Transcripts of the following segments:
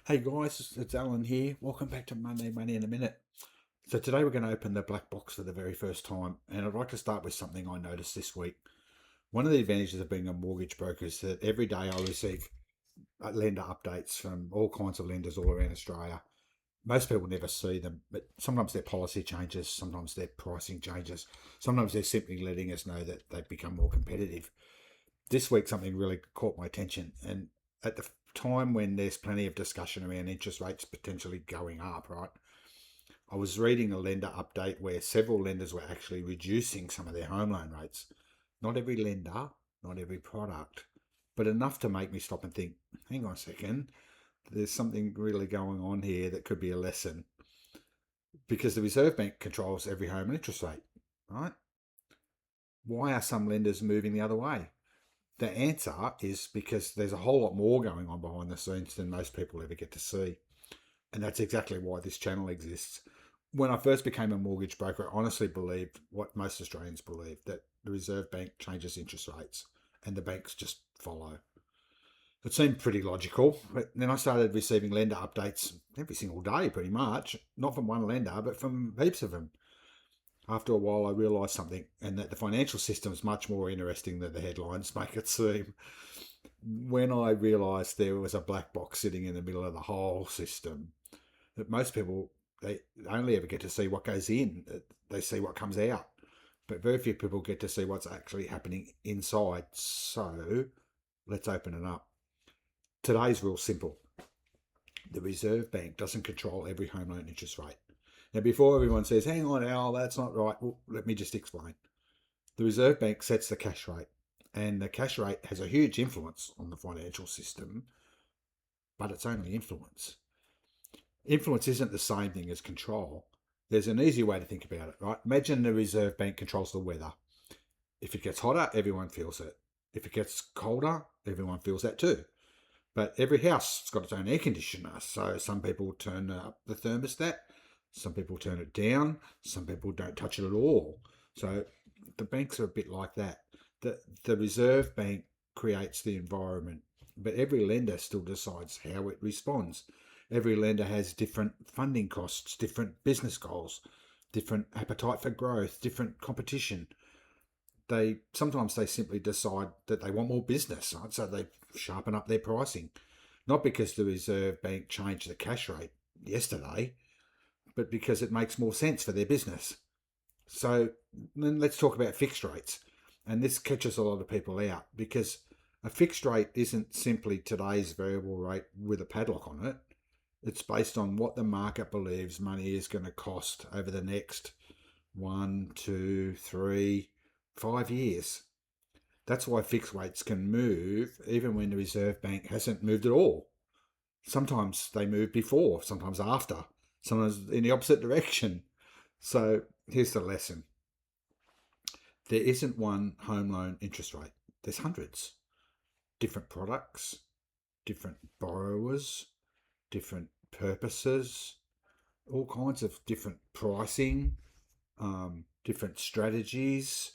Hey guys, it's Alan here. Welcome back to Monday Money in a Minute. So today we're going to open the black box for the very first time, and I'd like to start with something I noticed this week. One of the advantages of being a mortgage broker is that every day I receive lender updates from all kinds of lenders all around Australia. Most people never see them, but sometimes their policy changes, sometimes their pricing changes, sometimes they're simply letting us know that they've become more competitive. This week something really caught my attention, and at the time when there's plenty of discussion around interest rates potentially going up, right? I was reading a lender update where several lenders were actually reducing some of their home loan rates. Not every lender, not every product, but enough to make me stop and think, hang on a second, there's something really going on here that could be a lesson. Because the Reserve Bank controls every home interest rate, right? Why are some lenders moving the other way? The answer is because there's a whole lot more going on behind the scenes than most people ever get to see. And that's exactly why this channel exists. When I first became a mortgage broker, I honestly believed what most Australians believe, that the Reserve Bank changes interest rates and the banks just follow. It seemed pretty logical, but then I started receiving lender updates every single day pretty much, not from one lender, but from heaps of them. After a while, I realised something, and that the financial system is much more interesting than the headlines make it seem. When I realised there was a black box sitting in the middle of the whole system, that most people, they only ever get to see what goes in, they see what comes out, but very few people get to see what's actually happening inside. So let's open it up. Today's real simple. The Reserve Bank doesn't control every home loan interest rate. Now, before everyone says, hang on, Al, that's not right, well, let me just explain. The Reserve Bank sets the cash rate, and the cash rate has a huge influence on the financial system, but it's only influence. Influence isn't the same thing as control. There's an easy way to think about it, right? Imagine the Reserve Bank controls the weather. If it gets hotter, everyone feels it. If it gets colder, everyone feels that too. But every house has got its own air conditioner, so some people turn up the thermostat, some people turn it down, some people don't touch it at all. So the banks are a bit like that. The Reserve Bank creates the environment, but every lender still decides how it responds. Every lender has different funding costs, different business goals, different appetite for growth, different competition. They simply decide that they want more business, right? So they sharpen up their pricing, not because the Reserve Bank changed the cash rate yesterday, but because it makes more sense for their business. So then let's talk about fixed rates. And this catches a lot of people out because a fixed rate isn't simply today's variable rate with a padlock on it. It's based on what the market believes money is going to cost over the next 1, 2, 3, 5 years. That's why fixed rates can move even when the Reserve Bank hasn't moved at all. Sometimes they move before, sometimes after, sometimes in the opposite direction. So here's the lesson. There isn't one home loan interest rate. There's hundreds. Different products, different borrowers, different purposes, all kinds of different pricing, different strategies.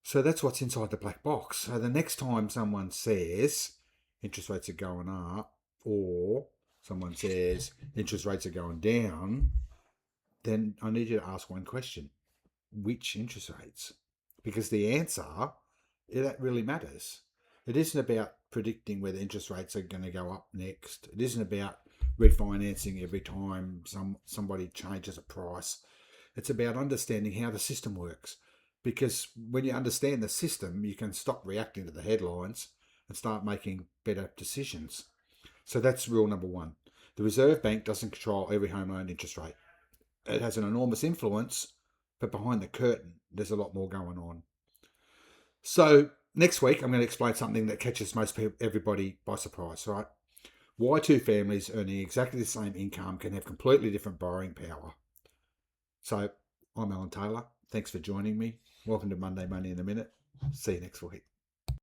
So that's what's inside the black box. So the next time someone says interest rates are going up, or someone says interest rates are going down, then I need you to ask one question: which interest rates? Because the answer, that really matters. It isn't about predicting whether interest rates are going to go up next. It isn't about refinancing every time somebody changes a price. It's about understanding how the system works. Because when you understand the system, you can stop reacting to the headlines and start making better decisions. So that's rule number one. The Reserve Bank doesn't control every home loan interest rate. It has an enormous influence, but behind the curtain, there's a lot more going on. So next week, I'm going to explain something that catches most people, everybody by surprise, right? Why two families earning exactly the same income can have completely different borrowing power. So I'm Alan Taylor. Thanks for joining me. Welcome to Monday Money in a Minute. See you next week.